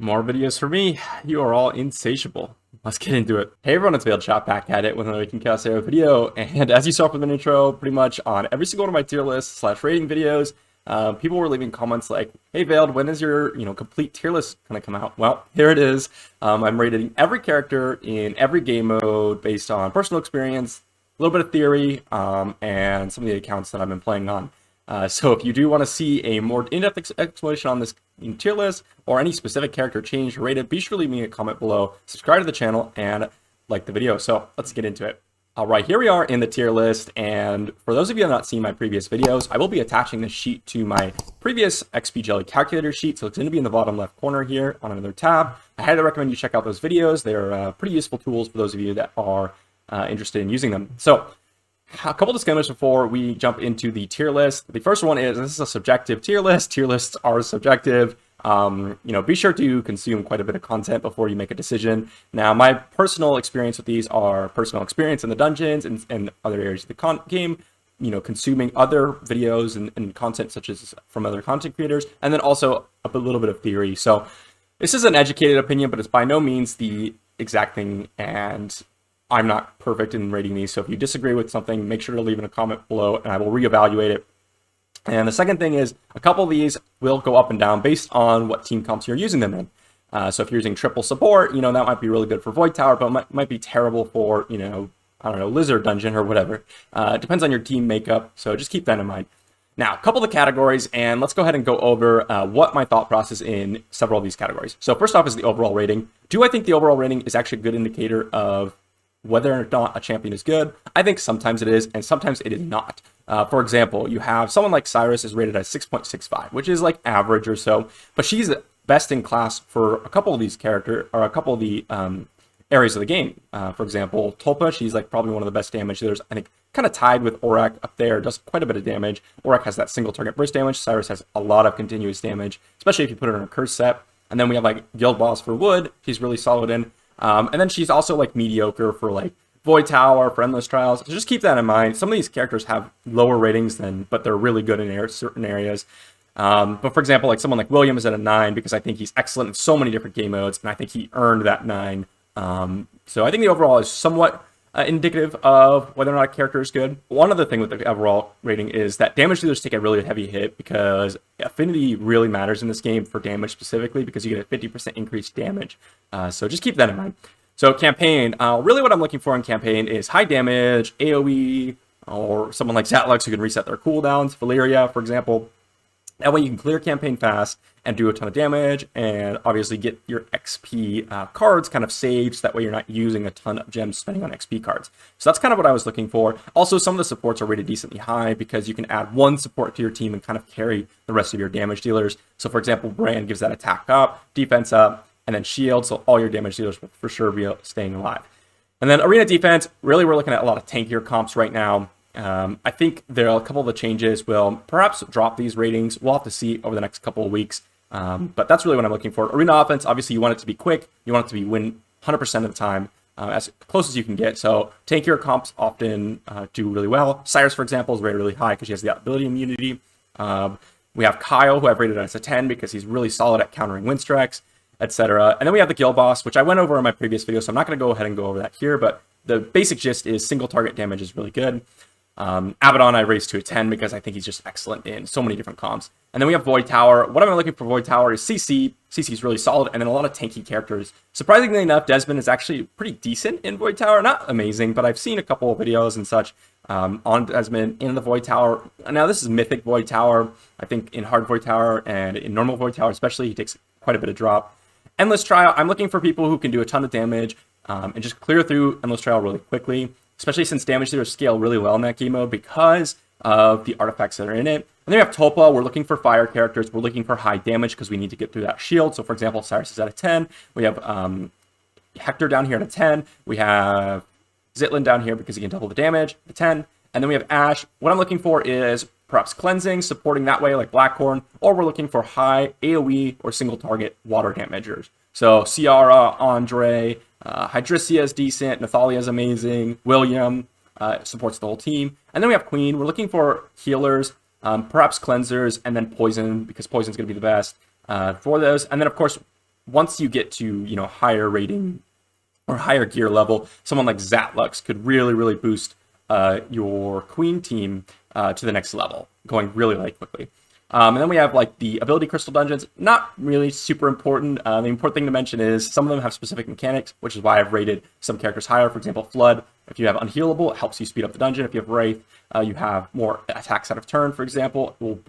More videos for me. You are all insatiable. Let's get into it. Hey everyone, it's Untitled Chapter back at it with another Awaken video. And as you saw from the intro, pretty much on every single one of my tier lists / rating videos, people were leaving comments like, "Hey Veiled, when is your complete tier list gonna come out?" Well, here it is. I'm rating every character in every game mode based on personal experience, a little bit of theory, and some of the accounts that I've been playing on. So if you do want to see a more in-depth explanation on this tier list or any specific character changed or rated, be sure to leave me a comment below, subscribe to the channel, and like the video. So let's get into it. All right, here we are in the tier list, and for those of you who have not seen my previous videos, I will be attaching this sheet to my previous XP Jelly calculator sheet, so it's going to be in the bottom left corner here on another tab. I highly recommend you check out those videos. They're pretty useful tools for those of you that are interested in using them. So a couple disclaimers before we jump into the tier list. The first one is this is a subjective tier list. Tier lists are subjective. Be sure to consume quite a bit of content before you make a decision. Now, my personal experience with these are personal experience in the dungeons and other areas of the game, consuming other videos and content such as from other content creators, and then also a little bit of theory. So this is an educated opinion, but it's by no means the exact thing, and I'm not perfect in rating these, so if you disagree with something, make sure to leave in a comment below, and I will reevaluate it. And the second thing is, a couple of these will go up and down based on what team comps you're using them in. So if you're using triple support, that might be really good for Void Tower, but might be terrible for, I don't know, Lizard Dungeon or whatever. It depends on your team makeup, so just keep that in mind. Now, a couple of the categories, and let's go ahead and go over what my thought process in several of these categories. So first off is the overall rating. Do I think the overall rating is actually a good indicator of whether or not a champion is good? I think sometimes it is, and sometimes it is not. For example, you have someone like Cyrus is rated at 6.65, which is like average or so, but she's best in class for a couple of these characters, or a couple of the areas of the game. For example, Tulpa, she's like probably one of the best damage dealers. I think kind of tied with Aurak up there, does quite a bit of damage. Aurak has that single target burst damage. Cyrus has a lot of continuous damage, especially if you put her in a curse set. And then we have like Guild Boss for Wood, she's really solid in. And then she's also like mediocre for like Void Tower, for Endless Trials. So just keep that in mind. Some of these characters have lower ratings but they're really good in certain areas. But for example, like someone like William is at a 9 because I think he's excellent in so many different game modes, and I think he earned that 9. So I think the overall is somewhat indicative of whether or not a character is good. One other thing with the overall rating is that damage dealers take a really heavy hit because affinity really matters in this game for damage specifically, because you get a 50% increased damage. So just keep that in mind. So campaign, really what I'm looking for in campaign is high damage, AoE, or someone like Zatlux who can reset their cooldowns, Valeria, for example. That way you can clear campaign fast and do a ton of damage, and obviously get your XP cards kind of saved, so that way you're not using a ton of gems spending on XP cards. So that's kind of what I was looking for. Also, some of the supports are rated decently high because you can add one support to your team and kind of carry the rest of your damage dealers. So for example, Brand gives that attack up, defense up, and then shield, so all your damage dealers will for sure be staying alive. And then arena defense, really we're looking at a lot of tankier comps right now. I think there are a couple of the changes will perhaps drop these ratings. We'll have to see over the next couple of weeks. But that's really what I'm looking for. Arena offense, obviously you want it to be quick. You want it to be win 100% of the time, as close as you can get. So tankier comps often do really well. Cyrus, for example, is rated really high because she has the ability immunity. We have Kyle, who I've rated as a 10 because he's really solid at countering wind strikes, etc. And then we have the Guild Boss, which I went over in my previous video, so I'm not going to go ahead and go over that here, but the basic gist is single target damage is really good. Avadon I raised to a 10 because I think he's just excellent in so many different comps. And then we have Void Tower. What I'm looking for Void Tower is CC. CC is really solid, and then a lot of tanky characters. Surprisingly enough, Desmond is actually pretty decent in Void Tower. Not amazing, but I've seen a couple of videos and such on Desmond in the Void Tower. Now this is Mythic Void Tower. I think in Hard Void Tower and in Normal Void Tower especially, he takes quite a bit of drop. Endless Trial, I'm looking for people who can do a ton of damage and just clear through Endless Trial really quickly, especially since damage dealers scale really well in that game mode because of the artifacts that are in it. And then we have Tulpa. We're looking for fire characters. We're looking for high damage because we need to get through that shield. So for example, Cyrus is at a 10. We have Hector down here at a 10. We have Zitlin down here because he can double the damage, a 10. And then we have Ash. What I'm looking for is perhaps cleansing, supporting that way like Blackhorn, or we're looking for high AoE or single target water damagers. So Ciara, Andre, Hydricia is decent, Nathalia is amazing, William supports the whole team. And then we have Queen. We're looking for healers, perhaps cleansers, and then poison, because poison's going to be the best for those. And then, of course, once you get to, you know, higher rating or higher gear level, someone like Zatlux could really boost your Queen team to the next level, going really quickly. And then we have like the ability crystal dungeons, not really super important. The important thing to mention is some of them have specific mechanics, which is why I've rated some characters higher. For example, Flood, if you have unhealable, it helps you speed up the dungeon. If you have Wraith, you have more attacks out of turn, for example, it will,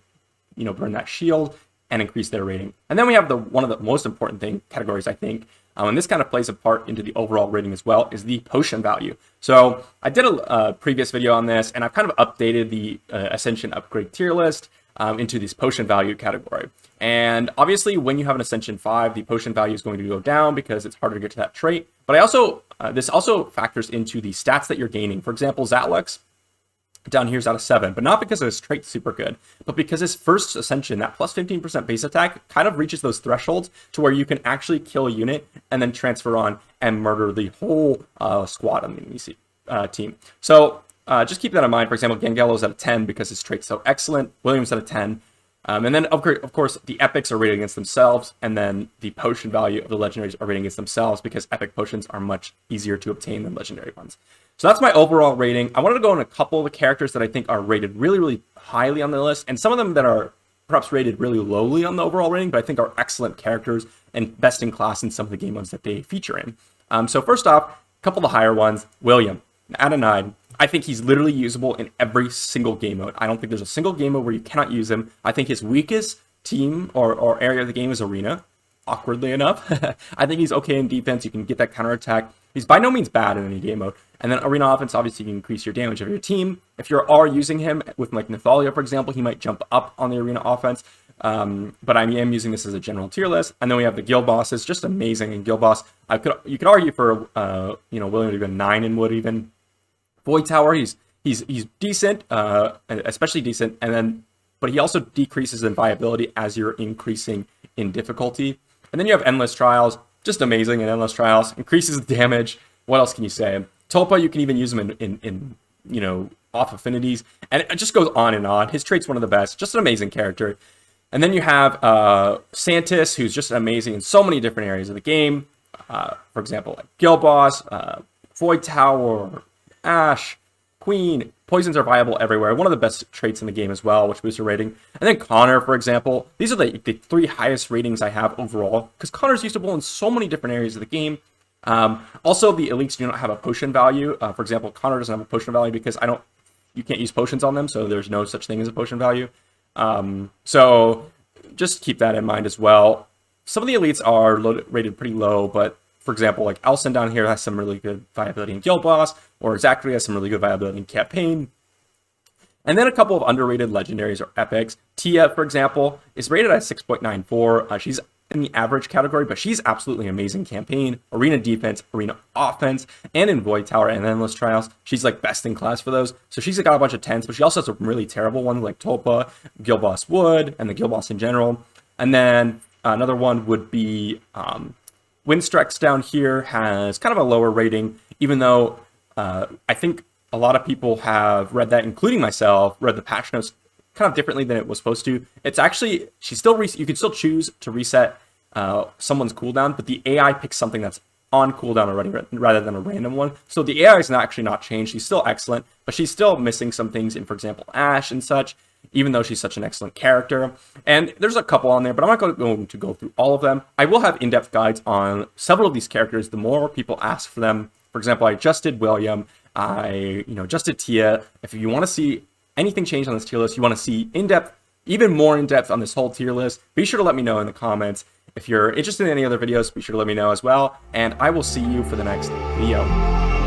you know, burn that shield and increase their rating. And then we have one of the most important categories, I think, and this kind of plays a part into the overall rating as well, is the potion value. So I did a previous video on this, and I've kind of updated the Ascension upgrade tier list into this potion value category. And obviously, when you have an Ascension 5, the potion value is going to go down because it's harder to get to that trait. But I also this also factors into the stats that you're gaining. For example, Zatlux down here is out of 7, but not because his trait's super good, but because his first Ascension, that plus 15% base attack, kind of reaches those thresholds to where you can actually kill a unit and then transfer on and murder the whole squad on the enemy team. So just keep that in mind. For example, Gangello's at a 10 because his trait's so excellent. William's at a 10. And then, of course, the epics are rated against themselves, and then the potion value of the legendaries are rated against themselves because epic potions are much easier to obtain than legendary ones. So that's my overall rating. I wanted to go on a couple of the characters that I think are rated really highly on the list, and some of them that are perhaps rated really lowly on the overall rating, but I think are excellent characters and best in class in some of the game modes that they feature in. So first off, a couple of the higher ones. William, out of 9. I think he's literally usable in every single game mode. I don't think there's a single game mode where you cannot use him. I think his weakest team or area of the game is Arena, awkwardly enough. I think he's okay in defense. You can get that counterattack. He's by no means bad in any game mode. And then Arena offense, obviously, you can increase your damage of your team. If you are using him with like Nathalia, for example, he might jump up on the Arena offense. But I am using this as a general tier list. And then we have the guild bosses, just amazing. And guild boss, you could argue for William to be a 9 in wood even. Void Tower, he's decent, especially decent, but he also decreases in viability as you're increasing in difficulty. And then you have Endless Trials, just amazing in Endless Trials, increases damage. What else can you say? Tulpa, you can even use him in off affinities, and it just goes on and on. His trait's one of the best, just an amazing character. And then you have Santis, who's just amazing in so many different areas of the game. For example, like Guild Boss, Void Tower, Ash, Queen. Poisons are viable everywhere. One of the best traits in the game as well, which boosts your rating. And then Connor, for example. These are the 3 highest ratings I have overall, because Connor's usable in so many different areas of the game. Also, the elites do not have a potion value. For example, Connor doesn't have a potion value because you can't use potions on them, so there's no such thing as a potion value. So just keep that in mind as well. Some of the elites are rated pretty low, but for example, like Elson down here has some really good viability in Guild Boss, or Zachary has some really good viability in Campaign. And then a couple of underrated legendaries or epics. Tia, for example, is rated at 6.94. She's in the average category, but she's absolutely amazing Campaign, Arena defense, Arena offense, and in Void Tower and Endless Trials. She's like best in class for those. So she's got a bunch of 10s, but she also has some really terrible ones like Tulpa, Guild Boss Wood, and the Guild Boss in general. And then another one would be Windstrex down here has kind of a lower rating, even though I think a lot of people have read that, including myself, read the patch notes kind of differently than it was supposed to. It's actually, you can still choose to reset someone's cooldown, but the AI picks something that's on cooldown already rather than a random one. So the AI is actually not changed. She's still excellent, but she's still missing some things in, for example, Ash and such, even though she's such an excellent character. And there's a couple on there, but I'm not going to go through all of them. I will have in-depth guides on several of these characters the more people ask for them. For example, I just did William. I just did Tia. If you want to see anything change on this tier list, you want to see in-depth, even more in-depth on this whole tier list, be sure to let me know in the comments. If you're interested in any other videos, be sure to let me know as well. And I will see you for the next video.